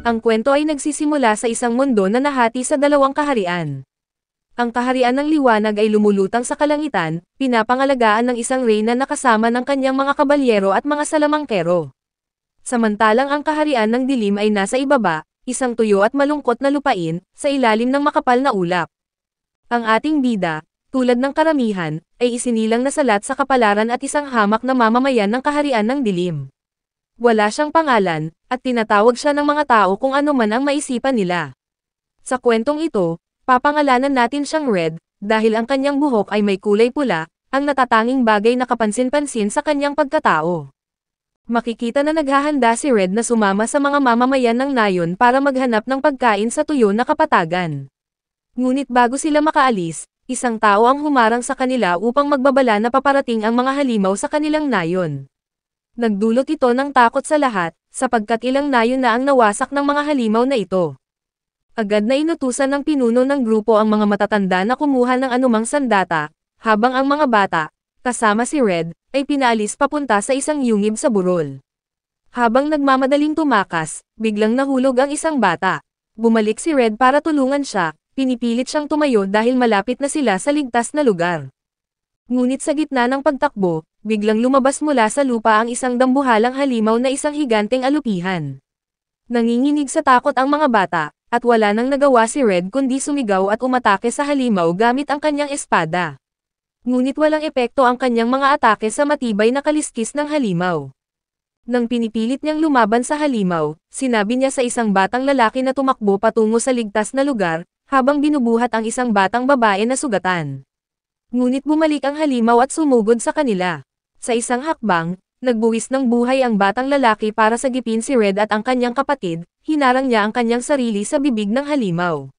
Ang kwento ay nagsisimula sa isang mundo na nahati sa dalawang kaharian. Ang kaharian ng liwanag ay lumulutang sa kalangitan, pinapangalagaan ng isang reyna na kasama ng kanyang mga kabalyero at mga salamangkero. Samantalang ang kaharian ng dilim ay nasa ibaba, isang tuyo at malungkot na lupain, sa ilalim ng makapal na ulap. Ang ating bida, tulad ng karamihan, ay isinilang na salat sa kapalaran at isang hamak na mamamayan ng kaharian ng dilim. Wala siyang pangalan, at tinatawag siya ng mga tao kung ano man ang maisipan nila. Sa kwentong ito, papangalanan natin siyang Red, dahil ang kanyang buhok ay may kulay pula, ang natatanging bagay na kapansin-pansin sa kanyang pagkatao. Makikita na naghahanda si Red na sumama sa mga mamamayan ng nayon para maghanap ng pagkain sa tuyo na kapatagan. Ngunit bago sila makaalis, isang tao ang humarang sa kanila upang magbabala na paparating ang mga halimaw sa kanilang nayon. Nagdulot ito ng takot sa lahat, sapagkat ilang nayon na ang nawasak ng mga halimaw na ito. Agad na inutusan ng pinuno ng grupo ang mga matatanda na kumuha ng anumang sandata, habang ang mga bata, kasama si Red, ay pinaalis papunta sa isang yungib sa burol. Habang nagmamadaling tumakas, biglang nahulog ang isang bata. Bumalik si Red para tulungan siya, pinipilit siyang tumayo dahil malapit na sila sa ligtas na lugar. Ngunit sa gitna ng pagtakbo, biglang lumabas mula sa lupa ang isang dambuhalang halimaw na isang higanteng alupihan. Nanginginig sa takot ang mga bata, at wala nang nagawa si Red kundi sumigaw at umatake sa halimaw gamit ang kanyang espada. Ngunit walang epekto ang kanyang mga atake sa matibay na kaliskis ng halimaw. Nang pinipilit niyang lumaban sa halimaw, sinabi niya sa isang batang lalaki na tumakbo patungo sa ligtas na lugar, habang binubuhat ang isang batang babae na sugatan. Ngunit bumalik ang halimaw at sumugod sa kanila. Sa isang hakbang, nagbuwis ng buhay ang batang lalaki para sagipin si Red at ang kanyang kapatid, hinarang niya ang kanyang sarili sa bibig ng halimaw.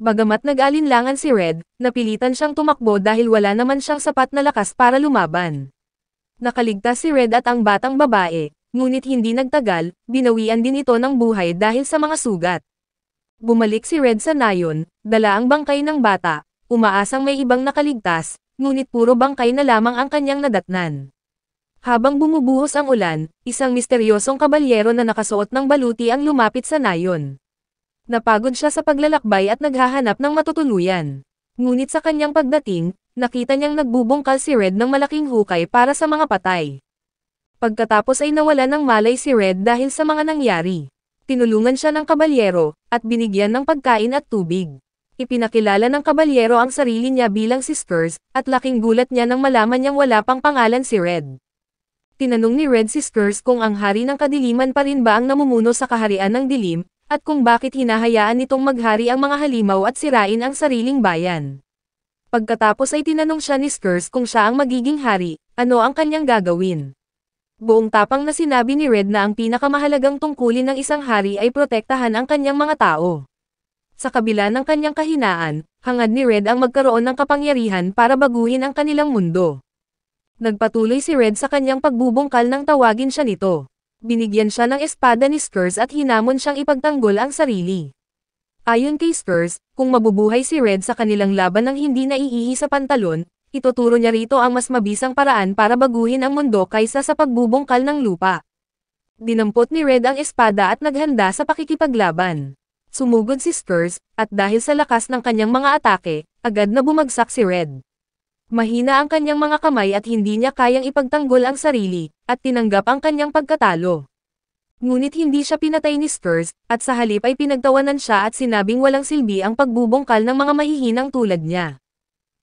Bagamat nag-alinlangan si Red, napilitan siyang tumakbo dahil wala naman siyang sapat na lakas para lumaban. Nakaligtas si Red at ang batang babae, ngunit hindi nagtagal, binawian din ito ng buhay dahil sa mga sugat. Bumalik si Red sa nayon, dala ang bangkay ng bata, umaasang may ibang nakaligtas, ngunit puro bangkay na lamang ang kanyang nadatnan. Habang bumubuhos ang ulan, isang misteryosong kabalyero na nakasuot ng baluti ang lumapit sa nayon. Napagod siya sa paglalakbay at naghahanap ng matutuluyan. Ngunit sa kanyang pagdating, nakita niyang nagbubungkal si Red ng malaking hukay para sa mga patay. Pagkatapos ay nawala ng malay si Red dahil sa mga nangyari. Tinulungan siya ng kabalyero, at binigyan ng pagkain at tubig. Ipinakilala ng kabalyero ang sarili niya bilang si Skurs, at laking gulat niya nang malaman niyang wala pang pangalan si Red. Tinanong ni Red si Skurs kung ang hari ng kadiliman pa rin ba ang namumuno sa kaharian ng dilim, at kung bakit hinahayaan nitong maghari ang mga halimaw at sirain ang sariling bayan. Pagkatapos ay tinanong siya ni Skurs kung siya ang magiging hari, ano ang kanyang gagawin. Buong tapang na sinabi ni Red na ang pinakamahalagang tungkulin ng isang hari ay protektahan ang kanyang mga tao. Sa kabila ng kanyang kahinaan, hangad ni Red ang magkaroon ng kapangyarihan para baguhin ang kanilang mundo. Nagpatuloy si Red sa kanyang pagbubungkal nang tawagin siya nito. Binigyan siya ng espada ni Skurs at hinamon siyang ipagtanggol ang sarili. Ayon kay Skurs, kung mabubuhay si Red sa kanilang laban ng hindi naiihi sa pantalon, ituturo niya rito ang mas mabisang paraan para baguhin ang mundo kaysa sa pagbubungkal ng lupa. Dinampot ni Red ang espada at naghanda sa pakikipaglaban. Sumugod si Skurs, at dahil sa lakas ng kanyang mga atake, agad na bumagsak si Red. Mahina ang kanyang mga kamay at hindi niya kayang ipagtanggol ang sarili, at tinanggap ang kanyang pagkatalo. Ngunit hindi siya pinatay ni Skurs, at sa halip ay pinagtawanan siya at sinabing walang silbi ang pagbubungkal ng mga mahihinang tulad niya.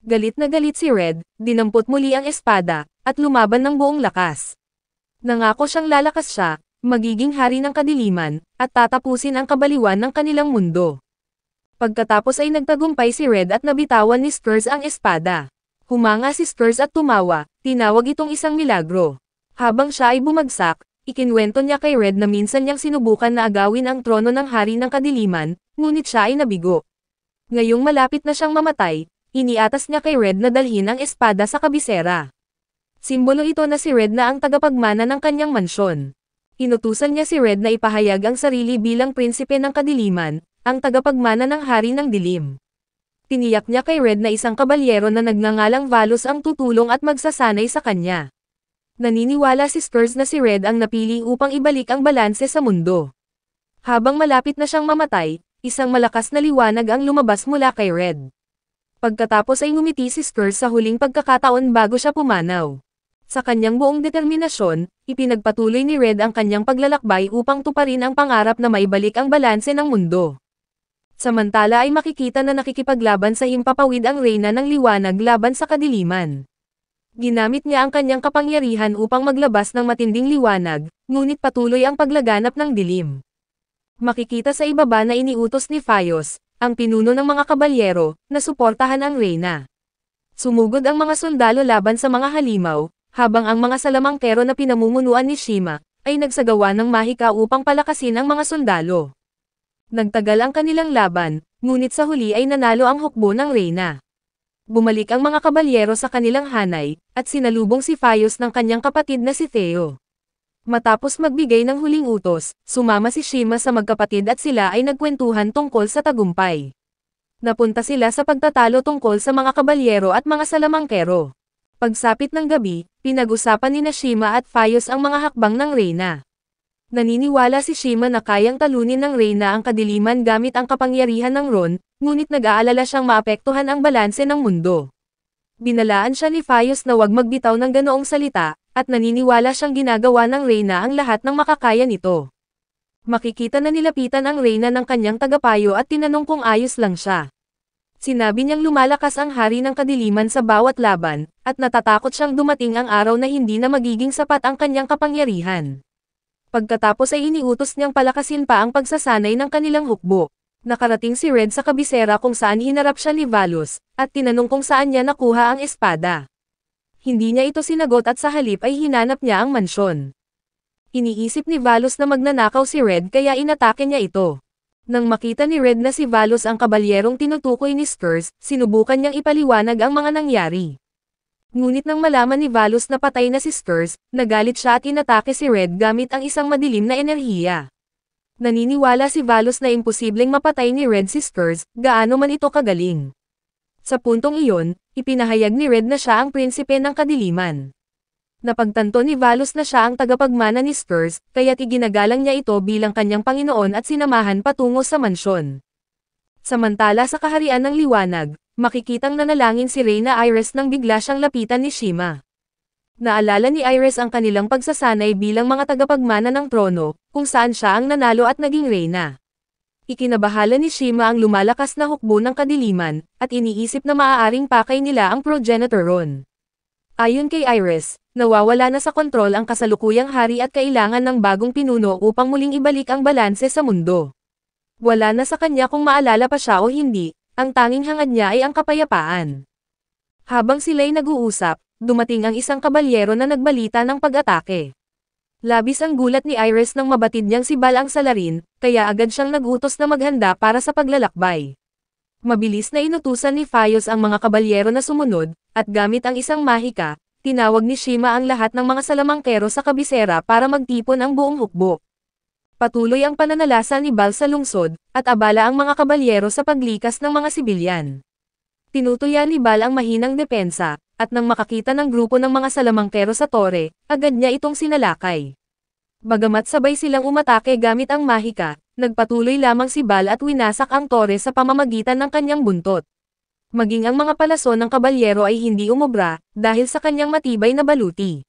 Galit na galit si Red, dinampot muli ang espada, at lumaban ng buong lakas. Nangako siyang lalakas siya, magiging hari ng kadiliman, at tatapusin ang kabaliwan ng kanilang mundo. Pagkatapos ay nagtagumpay si Red at nabitawan ni Skurs ang espada. Humanga si Skurs at tumawa, tinawag itong isang milagro. Habang siya ay bumagsak, ikinwento niya kay Red na minsan niyang sinubukan na agawin ang trono ng hari ng kadiliman, ngunit siya ay nabigo. Ngayong malapit na siyang mamatay, iniatas niya kay Red na dalhin ang espada sa kabisera. Simbolo ito na si Red na ang tagapagmana ng kanyang mansyon. Inutusan niya si Red na ipahayag ang sarili bilang prinsipe ng kadiliman, ang tagapagmana ng hari ng dilim. Tiniyak niya kay Red na isang kabalyero na nagngangalang Valos ang tutulong at magsasanay sa kanya. Naniniwala si Skurs na si Red ang napili upang ibalik ang balanse sa mundo. Habang malapit na siyang mamatay, isang malakas na liwanag ang lumabas mula kay Red. Pagkatapos ay ngumiti si Skurs sa huling pagkakataon bago siya pumanaw. Sa kanyang buong determinasyon, ipinagpatuloy ni Red ang kanyang paglalakbay upang tuparin ang pangarap na maibalik ang balanse ng mundo. Samantala ay makikita na nakikipaglaban sa himpapawid ang Reyna ng Liwanag laban sa kadiliman. Ginamit niya ang kanyang kapangyarihan upang maglabas ng matinding liwanag, ngunit patuloy ang paglaganap ng dilim. Makikita sa ibaba na iniutos ni Faios, ang pinuno ng mga kabalyero, na suportahan ang Reyna. Sumugod ang mga sundalo laban sa mga halimaw, habang ang mga salamangkero na pinamumunuan ni Shima, ay nagsagawa ng mahika upang palakasin ang mga sundalo. Nagtagal ang kanilang laban, ngunit sa huli ay nanalo ang hukbo ng Reyna. Bumalik ang mga kabalyero sa kanilang hanay, at sinalubong si Faios ng kanyang kapatid na si Theo. Matapos magbigay ng huling utos, sumama si Shima sa magkapatid at sila ay nagkwentuhan tungkol sa tagumpay. Napunta sila sa pagtatalo tungkol sa mga kabalyero at mga salamangkero. Pagsapit ng gabi, pinag-usapan ni Shima at Faios ang mga hakbang ng Reyna. Naniniwala si Shima na kayang talunin ng Reyna ang kadiliman gamit ang kapangyarihan ng Ron, ngunit nag-aalala siyang maapektuhan ang balanse ng mundo. Binalaan siya ni Faios na huwag magbitaw ng ganoong salita, at naniniwala siyang ginagawa ng Reyna ang lahat ng makakaya nito. Makikita na nilapitan ang Reyna ng kanyang tagapayo at tinanong kung ayos lang siya. Sinabi niyang lumalakas ang hari ng kadiliman sa bawat laban, at natatakot siyang dumating ang araw na hindi na magiging sapat ang kanyang kapangyarihan. Pagkatapos ay iniutos niyang palakasin pa ang pagsasanay ng kanilang hukbo. Nakarating si Red sa kabisera kung saan hinarap siya ni Valos, at tinanong kung saan niya nakuha ang espada. Hindi niya ito sinagot at sa halip ay hinanap niya ang mansyon. Iniisip ni Valos na magnanakaw si Red kaya inatake niya ito. Nang makita ni Red na si Valos ang kabalyerong tinutukoy ni Skurs, sinubukan niyang ipaliwanag ang mga nangyari. Ngunit nang malaman ni Valos na patay na si Skurs, nagalit siya at inatake si Red gamit ang isang madilim na enerhiya. Naniniwala si Valos na imposibleng mapatay ni Red si Skurs, gaano man ito kagaling. Sa puntong iyon, ipinahayag ni Red na siya ang prinsipe ng kadiliman. Napagtanto ni Valos na siya ang tagapagmana ni Skurs, kaya't iginagalang niya ito bilang kanyang Panginoon at sinamahan patungo sa mansyon. Samantala sa kaharian ng liwanag, makikitang nanalangin si Reyna Iris nang bigla siyang lapitan ni Shima. Naalala ni Iris ang kanilang pagsasanay bilang mga tagapagmana ng trono, kung saan siya ang nanalo at naging Reyna. Ikinabahala ni Shima ang lumalakas na hukbo ng kadiliman, at iniisip na maaaring pakay nila ang progenitor Ron. Ayon kay Iris, nawawala na sa kontrol ang kasalukuyang hari at kailangan ng bagong pinuno upang muling ibalik ang balanse sa mundo. Wala na sa kanya kung maalala pa siya o hindi, ang tanging hangad niya ay ang kapayapaan. Habang sila'y nag-uusap, dumating ang isang kabalyero na nagbalita ng pag-atake. Labis ang gulat ni Iris nang mabatid niyang si Bal ang salarin, kaya agad siyang nag-utos na maghanda para sa paglalakbay. Mabilis na inutusan ni Faios ang mga kabalyero na sumunod, at gamit ang isang mahika, tinawag ni Shima ang lahat ng mga salamangkero sa kabisera para magtipon ang buong hukbo. Patuloy ang pananalasa ni Bal sa lungsod, at abala ang mga kabalyero sa paglikas ng mga sibilyan. Tinutuya ni Bal ang mahinang depensa, at nang makakita ng grupo ng mga salamangkero sa tore, agad niya itong sinalakay. Bagamat sabay silang umatake gamit ang mahika, nagpatuloy lamang si Bal at winasak ang tore sa pamamagitan ng kanyang buntot. Maging ang mga palason ng kabalyero ay hindi umubra, dahil sa kanyang matibay na baluti.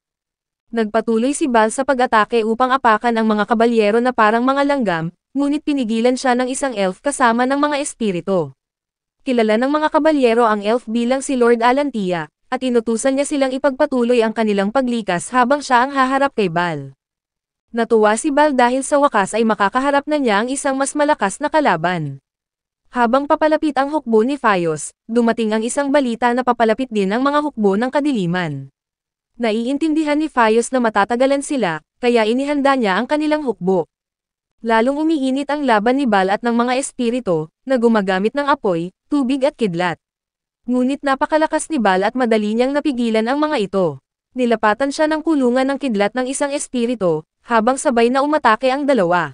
Nagpatuloy si Bal sa pag-atake upang apakan ang mga kabalyero na parang mga langgam, ngunit pinigilan siya ng isang elf kasama ng mga espiritu. Kilala ng mga kabalyero ang elf bilang si Lord Alantia, at inutusan niya silang ipagpatuloy ang kanilang paglikas habang siya ang haharap kay Bal. Natuwa si Bal dahil sa wakas ay makakaharap na niya ang isang mas malakas na kalaban. Habang papalapit ang hukbo ni Faios, dumating ang isang balita na papalapit din ang mga hukbo ng kadiliman. Naiintindihan ni Faios na matatagalan sila, kaya inihanda niya ang kanilang hukbo. Lalong umiinit ang laban ni Bal at ng mga espiritu, na gumagamit ng apoy, tubig at kidlat. Ngunit napakalakas ni Bal at madali niyang napigilan ang mga ito. Nilapatan siya ng kulungan ng kidlat ng isang espiritu, habang sabay na umatake ang dalawa.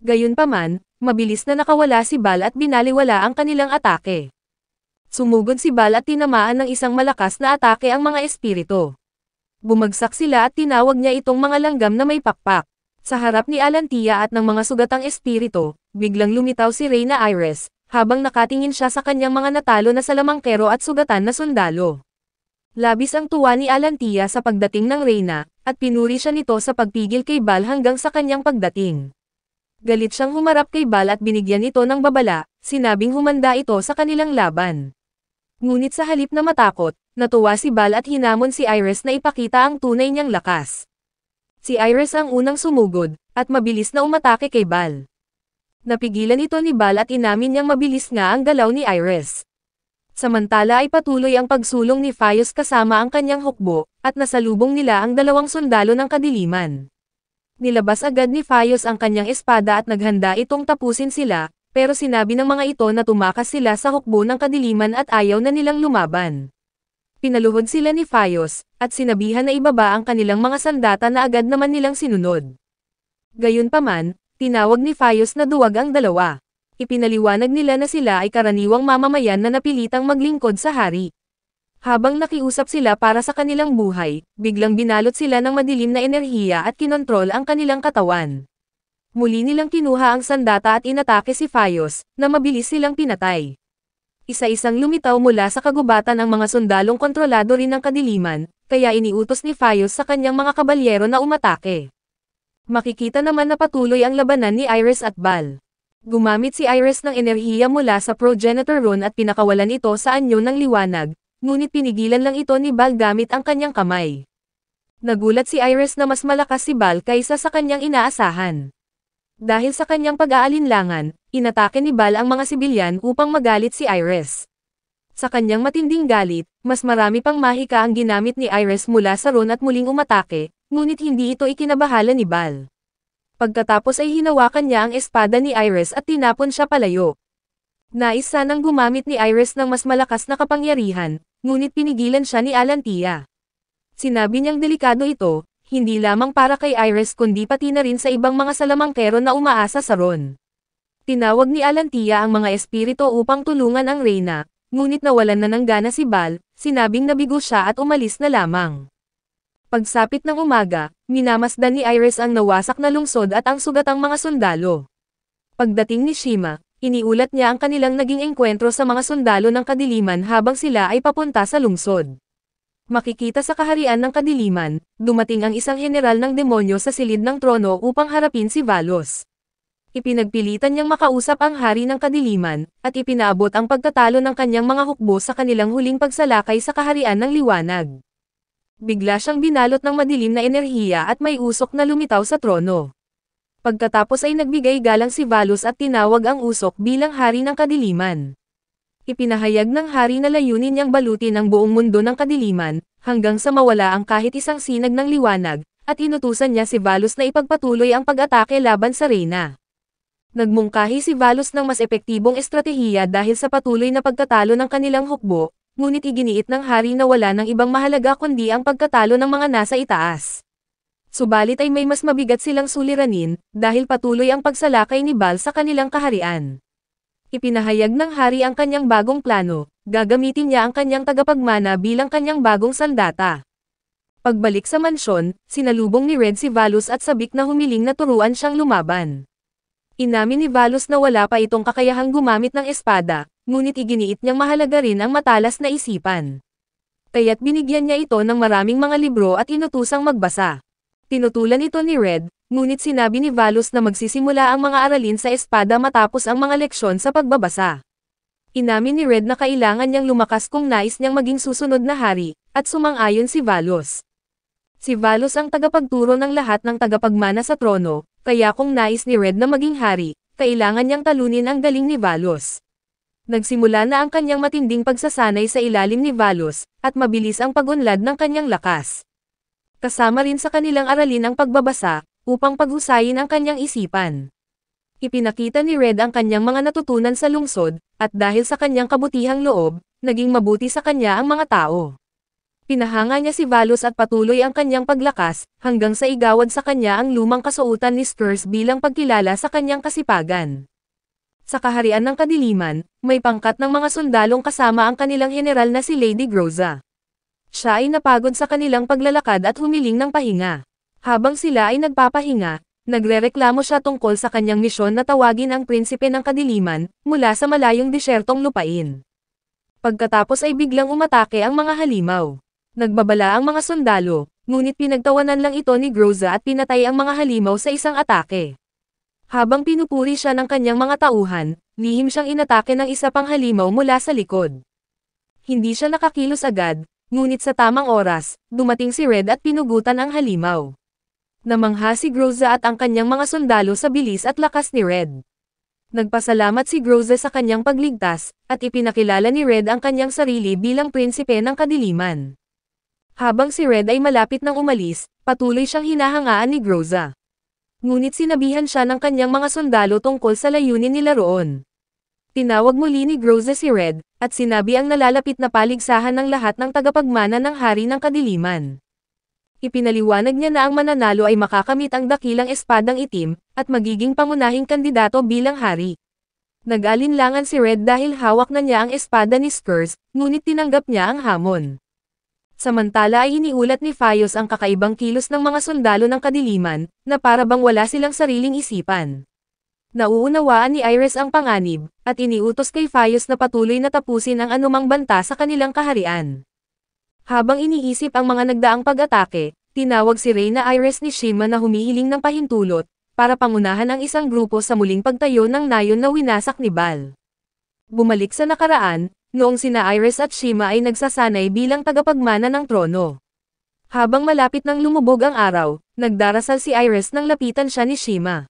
Gayunpaman, mabilis na nakawala si Bal at binaliwala ang kanilang atake. Sumugod si Bal at tinamaan ng isang malakas na atake ang mga espiritu. Bumagsak sila at tinawag niya itong mga langgam na may pakpak. Sa harap ni Alantia at ng mga sugatang espiritu, biglang lumitaw si Reyna Iris, habang nakatingin siya sa kanyang mga natalo na salamangkero at sugatan na sundalo. Labis ang tuwa ni Alantia sa pagdating ng Reyna, at pinuri siya nito sa pagpigil kay Bal hanggang sa kanyang pagdating. Galit siyang humarap kay Bal at binigyan ito ng babala, sinabing humanda ito sa kanilang laban. Ngunit sa halip na matakot, natuwa si Bal at hinamon si Iris na ipakita ang tunay niyang lakas. Si Iris ang unang sumugod, at mabilis na umatake kay Bal. Napigilan ito ni Bal at inamin niyang mabilis nga ang galaw ni Iris. Samantala ay patuloy ang pagsulong ni Faius kasama ang kanyang hukbo, at nasalubong nila ang dalawang sundalo ng kadiliman. Nilabas agad ni Faius ang kanyang espada at naghanda itong tapusin sila, pero sinabi ng mga ito na tumakas sila sa hukbo ng kadiliman at ayaw na nilang lumaban. Pinaluhod sila ni Faius, at sinabihan na ibaba ang kanilang mga sandata na agad naman nilang sinunod. Gayunpaman, tinawag ni Faius na duwag ang dalawa. Ipinaliwanag nila na sila ay karaniwang mamamayan na napilitang maglingkod sa hari. Habang nakiusap sila para sa kanilang buhay, biglang binalot sila ng madilim na enerhiya at kinontrol ang kanilang katawan. Muli nilang kinuha ang sandata at inatake si Faius, na mabilis silang pinatay. Isa-isang lumitaw mula sa kagubatan ang mga sundalong kontrolado rin ng kadiliman, kaya iniutos ni Faius sa kanyang mga kabalyero na umatake. Makikita naman na patuloy ang labanan ni Iris at Bal. Gumamit si Iris ng enerhiya mula sa progenitor rune at pinakawalan ito sa anyo ng liwanag, ngunit pinigilan lang ito ni Bal gamit ang kanyang kamay. Nagulat si Iris na mas malakas si Bal kaysa sa kanyang inaasahan. Dahil sa kanyang pag-aalinlangan, inatake ni Bal ang mga sibilyan upang magalit si Iris. Sa kanyang matinding galit, mas marami pang mahika ang ginamit ni Iris mula sa rune at muling umatake, ngunit hindi ito ikinabahala ni Bal. Pagkatapos ay hinawakan niya ang espada ni Iris at tinapon siya palayo. Nais sanang gumamit ni Iris ng mas malakas na kapangyarihan, ngunit pinigilan siya ni Alantia. Sinabi niyang delikado ito, hindi lamang para kay Iris kundi pati na rin sa ibang mga salamangkero na umaasa sa rune. Tinawag ni Alantia ang mga espiritu upang tulungan ang Reyna, ngunit nawalan na ng gana si Bal, sinabing nabigo siya at umalis na lamang. Pagsapit ng umaga, minamasdan ni Iris ang nawasak na lungsod at ang sugatang mga sundalo. Pagdating ni Shima, iniulat niya ang kanilang naging engkwentro sa mga sundalo ng kadiliman habang sila ay papunta sa lungsod. Makikita sa kaharian ng kadiliman, dumating ang isang general ng demonyo sa silid ng trono upang harapin si Valos. Ipinagpilitan niyang makausap ang hari ng kadiliman, at ipinaabot ang pagtatalo ng kanyang mga hukbo sa kanilang huling pagsalakay sa kaharian ng liwanag. Bigla siyang binalot ng madilim na enerhiya at may usok na lumitaw sa trono. Pagkatapos ay nagbigay galang si Valos at tinawag ang usok bilang hari ng kadiliman. Ipinahayag ng hari na layunin niyang balutin ang buong mundo ng kadiliman, hanggang sa mawala ang kahit isang sinag ng liwanag, at inutusan niya si Valos na ipagpatuloy ang pag-atake laban sa Reyna. Nagmungkahi si Valos ng mas epektibong estratehiya dahil sa patuloy na pagkatalo ng kanilang hukbo, ngunit iginiit ng hari na wala ng ibang mahalaga kundi ang pagkatalo ng mga nasa itaas. Subalit ay may mas mabigat silang suliranin, dahil patuloy ang pagsalakay ni Bal sa kanilang kaharian. Ipinahayag ng hari ang kanyang bagong plano, gagamitin niya ang kanyang tagapagmana bilang kanyang bagong sandata. Pagbalik sa mansyon, sinalubong ni Red si Valos at sabik na humiling na turuan siyang lumaban. Inamin ni Valos na wala pa itong kakayahang gumamit ng espada, ngunit iginiit niyang mahalaga rin ang matalas na isipan. Kaya't binigyan niya ito ng maraming mga libro at inutusang magbasa. Tinutulan ito ni Red, ngunit sinabi ni Valos na magsisimula ang mga aralin sa espada matapos ang mga leksyon sa pagbabasa. Inamin ni Red na kailangan niyang lumakas kung nais niyang maging susunod na hari, at sumang-ayon si Valos. Si Valos ang tagapagturo ng lahat ng tagapagmana sa trono, kaya kung nais ni Red na maging hari, kailangan niyang talunin ang galing ni Valos. Nagsimula na ang kanyang matinding pagsasanay sa ilalim ni Valos, at mabilis ang pag-unlad ng kanyang lakas. Kasama rin sa kanilang aralin ang pagbabasa, upang paghusayin ang kanyang isipan. Ipinakita ni Red ang kanyang mga natutunan sa lungsod, at dahil sa kanyang kabutihang loob, naging mabuti sa kanya ang mga tao. Pinahanga niya si Valos at patuloy ang kanyang paglakas, hanggang sa igawad sa kanya ang lumang kasuotan ni Spurs bilang pagkilala sa kanyang kasipagan. Sa kaharian ng kadiliman, may pangkat ng mga sundalong kasama ang kanilang general na si Lady Groza. Siya ay napagod sa kanilang paglalakad at humiling ng pahinga. Habang sila ay nagpapahinga, Nagrereklamo siya tungkol sa kanyang misyon na tawagin ang prinsipe ng kadiliman, mula sa malayong disyertong lupain. Pagkatapos ay biglang umatake ang mga halimaw. Nagbabala ang mga sundalo, ngunit pinagtawanan lang ito ni Groza at pinatay ang mga halimaw sa isang atake. Habang pinupuri siya ng kanyang mga tauhan, lihim siyang inatake ng isa pang halimaw mula sa likod. Hindi siya nakakilos agad, ngunit sa tamang oras, dumating si Red at pinugutan ang halimaw. Namangha si Groza at ang kanyang mga sundalo sa bilis at lakas ni Red. Nagpasalamat si Groza sa kanyang pagligtas, at ipinakilala ni Red ang kanyang sarili bilang prinsipe ng kadiliman. Habang si Red ay malapit nang umalis, patuloy siyang hinahangaan ni Groza. Ngunit sinabihan siya ng kanyang mga sundalo tungkol sa layunin nila roon. Tinawag muli ni Groza si Red, at sinabi ang nalalapit na paligsahan ng lahat ng tagapagmana ng hari ng kadiliman. Ipinaliwanag niya na ang mananalo ay makakamit ang dakilang espadang itim, at magiging pangunahing kandidato bilang hari. Nag-alinlangan si Red dahil hawak na niya ang espada ni Skurs, ngunit tinanggap niya ang hamon. Samantala ay iniulat ni Fayos ang kakaibang kilos ng mga sundalo ng kadiliman, na para bang wala silang sariling isipan. Nauunawaan ni Iris ang panganib, at iniutos kay Fayos na patuloy na tapusin ang anumang banta sa kanilang kaharian. Habang iniisip ang mga nagdaang pag-atake, tinawag si Reyna Iris ni Shima na humihiling ng pahintulot, para pangunahan ang isang grupo sa muling pagtayo ng nayon na winasak ni Bal. Bumalik sa nakaraan, noong sina Iris at Shima ay nagsasanay bilang tagapagmana ng trono. Habang malapit nang lumubog ang araw, nagdarasal si Iris nang lapitan siya ni Shima.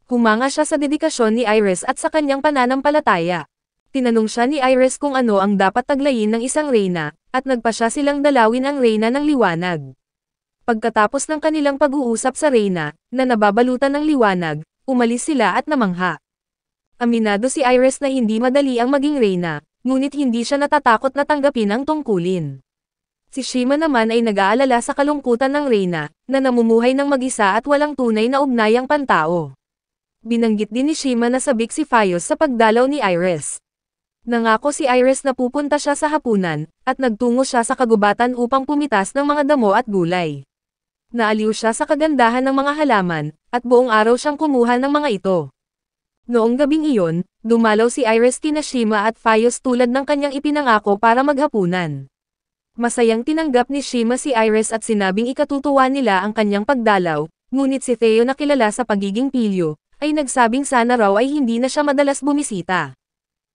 Humanga siya sa dedikasyon ni Iris at sa kanyang pananampalataya. Tinanong siya ni Iris kung ano ang dapat taglayin ng isang reyna, at nagpasya silang dalawin ang reyna ng liwanag. Pagkatapos ng kanilang pag-uusap sa reyna, na nababalutan ng liwanag, umalis sila at namangha. Aminado si Iris na hindi madali ang maging reyna, ngunit hindi siya natatakot na tanggapin ang tungkulin. Si Shima naman ay nag-aalala sa kalungkutan ng reyna, na namumuhay ng mag-isa at walang tunay na ugnayang pantao. Binanggit din ni Shima na sabik si Fayos sa pagdalaw ni Iris. Nangako si Iris na pupunta siya sa hapunan, at nagtungo siya sa kagubatan upang pumitas ng mga damo at gulay. Naaliw siya sa kagandahan ng mga halaman, at buong araw siyang kumuha ng mga ito. Noong gabing iyon, dumalaw si Iris kina Shima at Fayos tulad ng kanyang ipinangako para maghapunan. Masayang tinanggap ni Shima si Iris at sinabing ikatutuwa nila ang kanyang pagdalaw, ngunit si Theo na kilala sa pagiging pilyo, ay nagsabing sana raw ay hindi na siya madalas bumisita.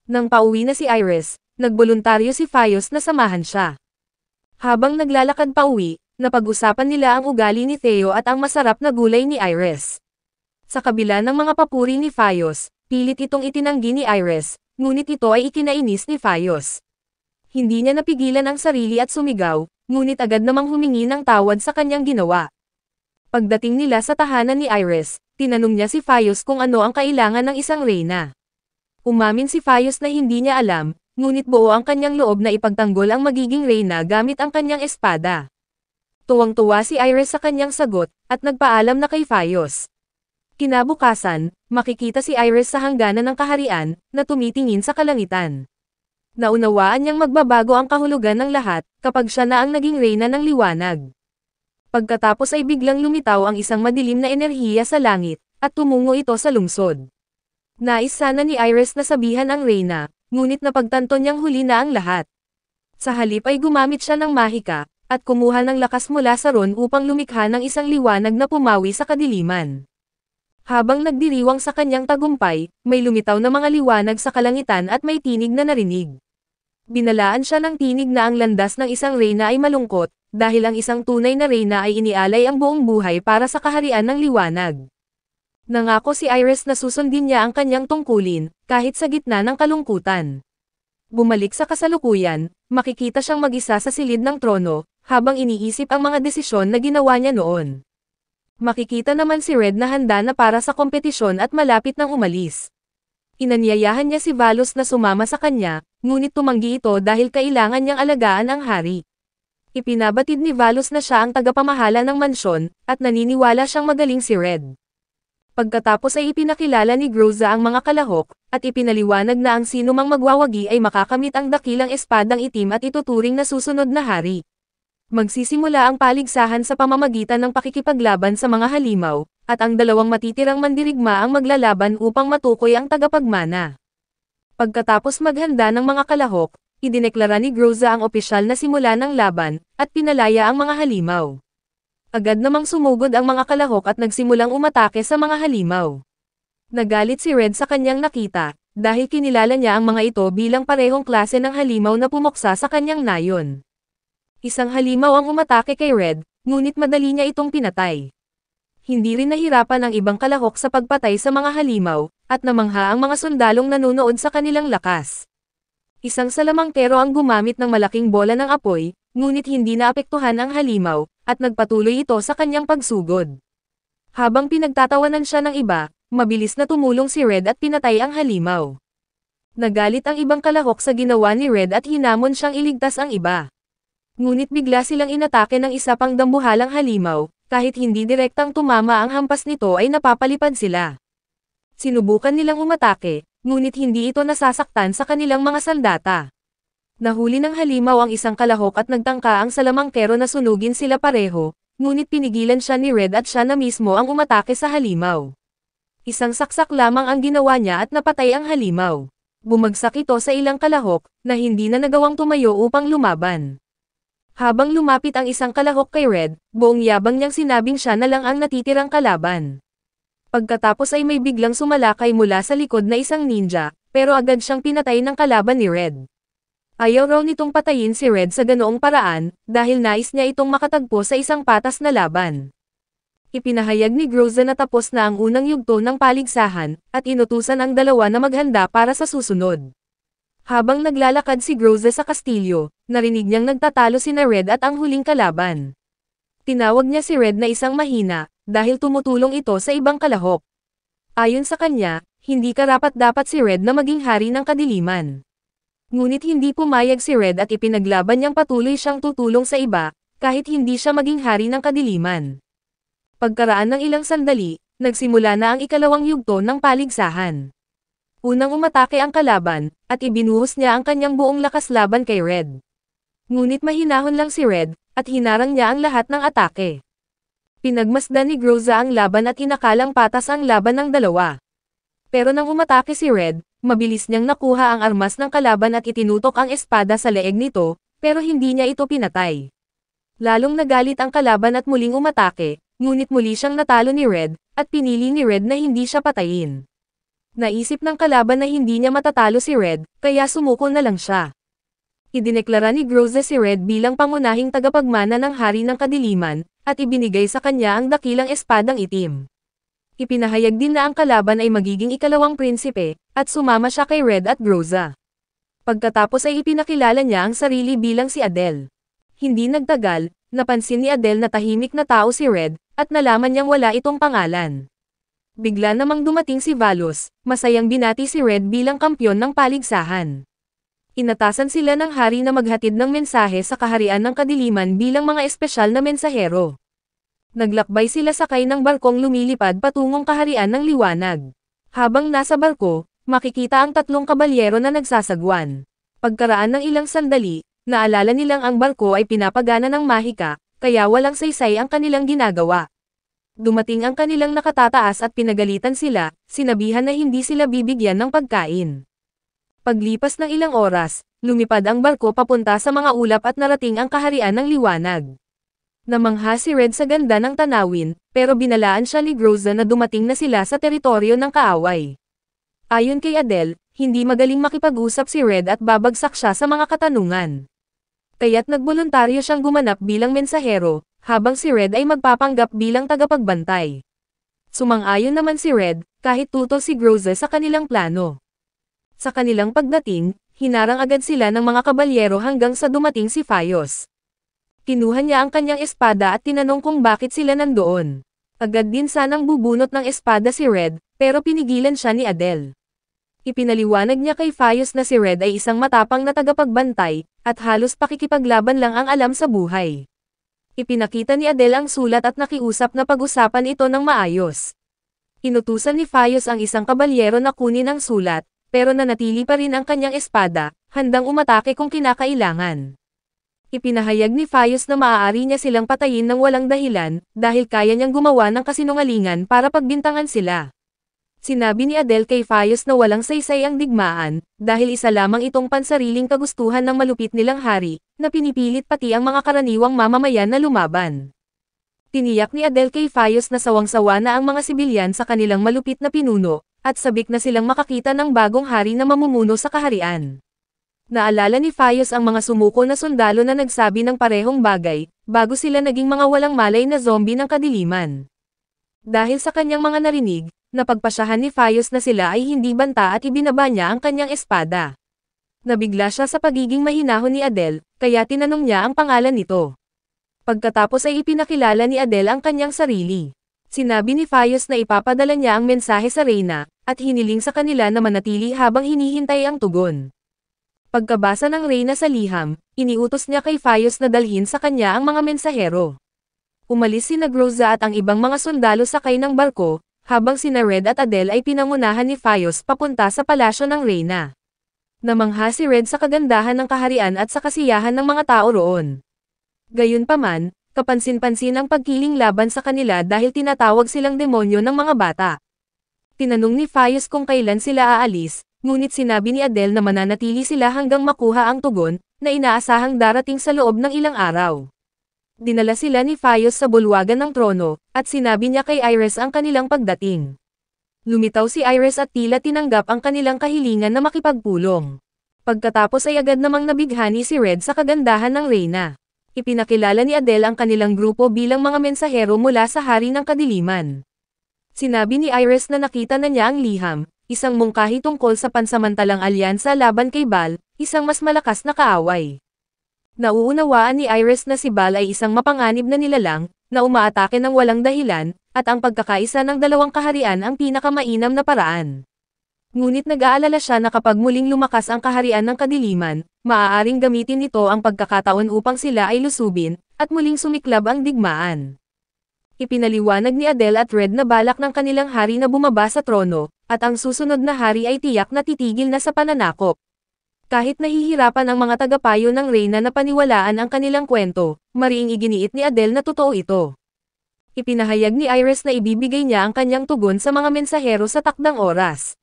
Nang pauwi na si Iris, nagboluntaryo si Fayos na samahan siya. Habang naglalakad pauwi, napag-usapan nila ang ugali ni Theo at ang masarap na gulay ni Iris. Sa kabila ng mga papuri ni Fayos, pilit itong itinanggi ni Iris, ngunit ito ay ikinainis ni Fayos. Hindi niya napigilan ang sarili at sumigaw, ngunit agad namang humingi ng tawad sa kanyang ginawa. Pagdating nila sa tahanan ni Iris, tinanong niya si Fayos kung ano ang kailangan ng isang reyna. Umamin si Fayos na hindi niya alam, ngunit buo ang kanyang loob na ipagtanggol ang magiging reyna gamit ang kanyang espada. Tuwang-tuwa si Iris sa kanyang sagot, at nagpaalam na kay Fayos. Kinabukasan, makikita si Iris sa hangganan ng kaharian, na tumitingin sa kalangitan. Naunawaan niyang magbabago ang kahulugan ng lahat, kapag siya na ang naging reyna ng liwanag. Pagkatapos ay biglang lumitaw ang isang madilim na enerhiya sa langit, at tumungo ito sa lungsod. Nais sana ni Iris na sabihan ang reyna, ngunit napagtanto niyang huli na ang lahat. Sa halip ay gumamit siya ng mahika, at kumuha ng lakas mula sa ron upang lumikha ng isang liwanag na pumawi sa kadiliman. Habang nagdiriwang sa kanyang tagumpay, may lumitaw na mga liwanag sa kalangitan at may tinig na narinig. Binalaan siya ng tinig na ang landas ng isang reyna ay malungkot, dahil ang isang tunay na reyna ay inialay ang buong buhay para sa kaharian ng liwanag. Nangako si Iris na susundin niya ang kanyang tungkulin, kahit sa gitna ng kalungkutan. Bumalik sa kasalukuyan, makikita siyang mag-isa sa silid ng trono, habang iniisip ang mga desisyon na ginawa niya noon. Makikita naman si Red na handa na para sa kompetisyon at malapit nang umalis. Inanyayahan niya si Valos na sumama sa kanya, ngunit tumanggi ito dahil kailangan niyang alagaan ang hari. Ipinabatid ni Valos na siya ang tagapamahala ng mansyon, at naniniwala siyang magaling si Red. Pagkatapos ay ipinakilala ni Groza ang mga kalahok, at ipinaliwanag na ang sino mang magwawagi ay makakamit ang dakilang espadang itim at ituturing na susunod na hari. Magsisimula ang paligsahan sa pamamagitan ng pakikipaglaban sa mga halimaw, at ang dalawang matitirang mandirigma ang maglalaban upang matukoy ang tagapagmana. Pagkatapos maghanda ng mga kalahok, idineklara ni Groza ang opisyal na simula ng laban, at pinalaya ang mga halimaw. Agad namang sumugod ang mga kalahok at nagsimulang umatake sa mga halimaw. Nagalit si Red sa kanyang nakita, dahil kinilala niya ang mga ito bilang parehong klase ng halimaw na pumuksa sa kanyang nayon. Isang halimaw ang umatake kay Red, ngunit madali niya itong pinatay. Hindi rin nahirapan ang ibang kalahok sa pagpatay sa mga halimaw, at namangha ang mga sundalong nanonood sa kanilang lakas. Isang salamangkero ang gumamit ng malaking bola ng apoy, ngunit hindi naapektuhan ang halimaw, at nagpatuloy ito sa kanyang pagsugod. Habang pinagtatawanan siya ng iba, mabilis na tumulong si Red at pinatay ang halimaw. Nagalit ang ibang kalahok sa ginawa ni Red at hinamon siyang iligtas ang iba. Ngunit bigla silang inatake ng isa pang dambuhalang halimaw, kahit hindi direktang tumama ang hampas nito ay napapalipad sila. Sinubukan nilang umatake, ngunit hindi ito nasasaktan sa kanilang mga sandata. Nahuli ng halimaw ang isang kalahok at nagtangka ang salamangkero na sunugin sila pareho, ngunit pinigilan siya ni Red at siya na mismo ang umatake sa halimaw. Isang saksak lamang ang ginawa niya at napatay ang halimaw. Bumagsak ito sa ilang kalahok, na hindi na nagawang tumayo upang lumaban. Habang lumapit ang isang kalahok kay Red, buong yabang niyang sinabing siya na lang ang natitirang kalaban. Pagkatapos ay may biglang sumalakay mula sa likod na isang ninja, pero agad siyang pinatay ng kalaban ni Red. Ayaw raw nitong patayin si Red sa ganoong paraan, dahil nais niya itong makatagpo sa isang patas na laban. Ipinahayag ni Groza na tapos na ang unang yugto ng paligsahan, at inutusan ang dalawa na maghanda para sa susunod. Habang naglalakad si Groza sa kastilyo, narinig niyang nagtatalo sina Red at ang huling kalaban. Tinawag niya si Red na isang mahina, dahil tumutulong ito sa ibang kalahok. Ayon sa kanya, hindi karapat-dapat si Red na maging hari ng kadiliman. Ngunit hindi pumayag si Red at ipinaglaban niyang patuloy siyang tutulong sa iba, kahit hindi siya maging hari ng kadiliman. Pagkaraan ng ilang sandali, nagsimula na ang ikalawang yugto ng paligsahan. Unang umatake ang kalaban, at ibinuhos niya ang kanyang buong lakas laban kay Red. Ngunit mahinahon lang si Red, at hinarang niya ang lahat ng atake. Pinagmasdan ni Groza ang laban at inakalang patas ang laban ng dalawa. Pero nang umatake si Red, mabilis niyang nakuha ang armas ng kalaban at itinutok ang espada sa leeg nito, pero hindi niya ito pinatay. Lalong nagalit ang kalaban at muling umatake, ngunit muli siyang natalo ni Red, at pinili ni Red na hindi siya patayin. Naisip ng kalaban na hindi niya matatalo si Red, kaya sumuko na lang siya. Idineklara ni Groza si Red bilang pangunahing tagapagmana ng Hari ng Kadiliman, at ibinigay sa kanya ang dakilang espadang itim. Ipinahayag din na ang kalaban ay magiging ikalawang prinsipe, at sumama siya kay Red at Groza. Pagkatapos ay ipinakilala niya ang sarili bilang si Adele. Hindi nagtagal, napansin ni Adele na tahimik na tao si Red, at nalaman niyang wala itong pangalan. Bigla namang dumating si Valos, masayang binati si Red bilang kampyon ng paligsahan. Inatasan sila ng hari na maghatid ng mensahe sa kaharian ng kadiliman bilang mga espesyal na mensahero. Naglakbay sila sakay ng barkong lumilipad patungong kaharian ng liwanag. Habang nasa barko, makikita ang tatlong kabalyero na nagsasagwan. Pagkaraan ng ilang sandali, naalala nilang ang barko ay pinapagana ng mahika, kaya walang saysay ang kanilang ginagawa. Dumating ang kanilang nakatataas at pinagalitan sila, sinabihan na hindi sila bibigyan ng pagkain. Paglipas ng ilang oras, lumipad ang barko papunta sa mga ulap at narating ang kaharian ng liwanag. Namangha si Red sa ganda ng tanawin, pero binalaan siya ni Groza na dumating na sila sa teritoryo ng kaaway. Ayon kay Adele, hindi magaling makipag-usap si Red at babagsak siya sa mga katanungan. Kaya't nagboluntaryo siyang gumanap bilang mensahero, habang si Red ay magpapanggap bilang tagapagbantay. Sumang-ayon naman si Red, kahit tutol si Groza sa kanilang plano. Sa kanilang pagdating, hinarang agad sila ng mga kabalyero hanggang sa dumating si Fayos. Kinuha niya ang kanyang espada at tinanong kung bakit sila nandoon. Agad din sanang bubunot ng espada si Red, pero pinigilan siya ni Adele. Ipinaliwanag niya kay Fayos na si Red ay isang matapang na tagapagbantay, at halos pakikipaglaban lang ang alam sa buhay. Ipinakita ni Adele ang sulat at nakiusap na pag-usapan ito ng maayos. Inutusan ni Fayos ang isang kabalyero na kunin ang sulat, pero nanatili pa rin ang kanyang espada, handang umatake kung kinakailangan. Ipinahayag ni Faius na maaari niya silang patayin ng walang dahilan, dahil kaya niyang gumawa ng kasinungalingan para pagbintangan sila. Sinabi ni Adele kay Faius na walang saysay ang digmaan, dahil isa lamang itong pansariling kagustuhan ng malupit nilang hari, na pinipilit pati ang mga karaniwang mamamayan na lumaban. Tiniyak ni Adele kay Faius na sawang-sawa na ang mga sibilyan sa kanilang malupit na pinuno, at sabik na silang makakita ng bagong hari na mamumuno sa kaharian. Naalala ni Faius ang mga sumuko na sundalo na nagsabi ng parehong bagay, bago sila naging mga walang malay na zombie ng kadiliman. Dahil sa kanyang mga narinig, napagpasyahan ni Faius na sila ay hindi banta at ibinaba niya ang kanyang espada. Nabigla siya sa pagiging mahinahon ni Adele, kaya tinanong niya ang pangalan nito. Pagkatapos ay ipinakilala ni Adele ang kanyang sarili. Sinabi ni Faius na ipapadala niya ang mensahe sa Reyna, at hiniling sa kanila na manatili habang hinihintay ang tugon. Pagkabasa ng Reyna sa liham, iniutos niya kay Faius na dalhin sa kanya ang mga mensahero. Umalis sina Groza at ang ibang mga sundalo sakay ng barko, habang sina Red at Adele ay pinangunahan ni Faius papunta sa palasyo ng Reyna. Namangha si Red sa kagandahan ng kaharian at sa kasiyahan ng mga tao roon. Gayunpaman, kapansin-pansin ang pagkiling laban sa kanila dahil tinatawag silang demonyo ng mga bata. Tinanong ni Faius kung kailan sila aalis, ngunit sinabi ni Adele na mananatili sila hanggang makuha ang tugon, na inaasahang darating sa loob ng ilang araw. Dinala sila ni Faius sa bulwagan ng trono, at sinabi niya kay Iris ang kanilang pagdating. Lumitaw si Iris at tila tinanggap ang kanilang kahilingan na makipagpulong. Pagkatapos ay agad namang nabighani si Red sa kagandahan ng Reyna. Ipinakilala ni Adele ang kanilang grupo bilang mga mensahero mula sa Hari ng Kadiliman. Sinabi ni Iris na nakita na niya ang liham, isang mungkahi tungkol sa pansamantalang alyansa laban kay Baal, isang mas malakas na kaaway. Nauunawaan ni Iris na si Baal ay isang mapanganib na nilalang, na umaatake ng walang dahilan, at ang pagkakaisa ng dalawang kaharian ang pinakamainam na paraan. Ngunit nag-aalala siya na kapag muling lumakas ang kaharian ng kadiliman, maaaring gamitin nito ang pagkakataon upang sila ay lusubin, at muling sumiklab ang digmaan. Ipinaliwanag ni Adele at Red na balak ng kanilang hari na bumaba sa trono, at ang susunod na hari ay tiyak na titigil na sa pananakop. Kahit nahihirapan ang mga tagapayo ng Reyna na paniwalaan ang kanilang kwento, mariing iginiit ni Adele na totoo ito. Ipinahayag ni Iris na ibibigay niya ang kanyang tugon sa mga mensahero sa takdang oras.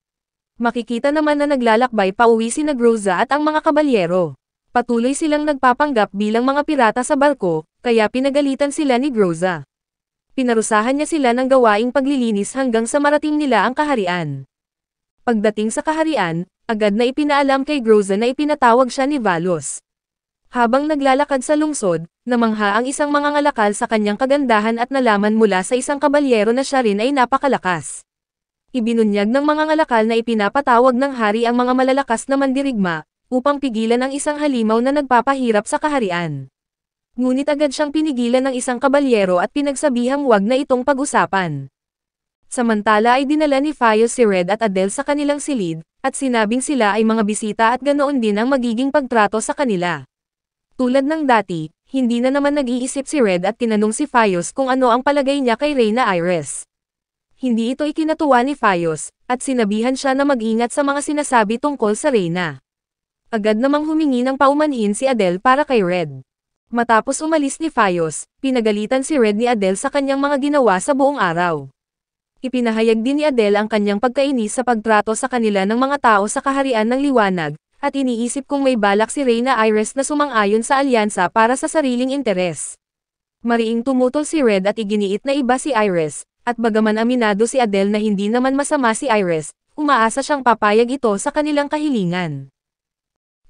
Makikita naman na naglalakbay pauwi sina Groza at ang mga kabalyero. Patuloy silang nagpapanggap bilang mga pirata sa barko, kaya pinagalitan sila ni Groza. Pinarusahan niya sila ng gawaing paglilinis hanggang sa marating nila ang kaharian. Pagdating sa kaharian, agad na ipinaalam kay Groza na ipinatawag siya ni Valos. Habang naglalakad sa lungsod, namangha ang isang mangangalakal sa kanyang kagandahan at nalaman mula sa isang kabalyero na siya rin ay napakalakas. Ibinunyag ng mangangalakal na ipinapatawag ng hari ang mga malalakas na mandirigma, upang pigilan ang isang halimaw na nagpapahirap sa kaharian. Ngunit agad siyang pinigilan ng isang kabalyero at pinagsabihang wag na itong pag-usapan. Samantala ay dinala ni Faius si Red at Adele sa kanilang silid, at sinabing sila ay mga bisita at ganoon din ang magiging pagtrato sa kanila. Tulad ng dati, hindi na naman nag-iisip si Red at tinanong si Faius kung ano ang palagay niya kay Reyna Iris. Hindi ito ikinatuwa ni Faius, at sinabihan siya na mag-ingat sa mga sinasabi tungkol sa Reyna. Agad namang humingi ng paumanhin si Adele para kay Red. Matapos umalis ni Faius, pinagalitan si Red ni Adele sa kanyang mga ginawa sa buong araw. Ipinahayag din ni Adele ang kanyang pagkainis sa pagtrato sa kanila ng mga tao sa kaharian ng liwanag, at iniisip kung may balak si Reyna Iris na sumang-ayon sa alyansa para sa sariling interes. Mariing tumutol si Red at iginiit na iba si Iris, at bagaman aminado si Adele na hindi naman masama si Iris, umaasa siyang papayag ito sa kanilang kahilingan.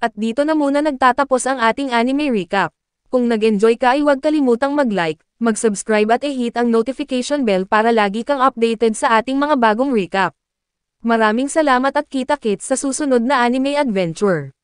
At dito na muna nagtatapos ang ating anime recap. Kung nag-enjoy ka ay huwag kalimutang mag-like, mag-subscribe at i-hit ang notification bell para lagi kang updated sa ating mga bagong recap. Maraming salamat at kita-kits sa susunod na anime adventure.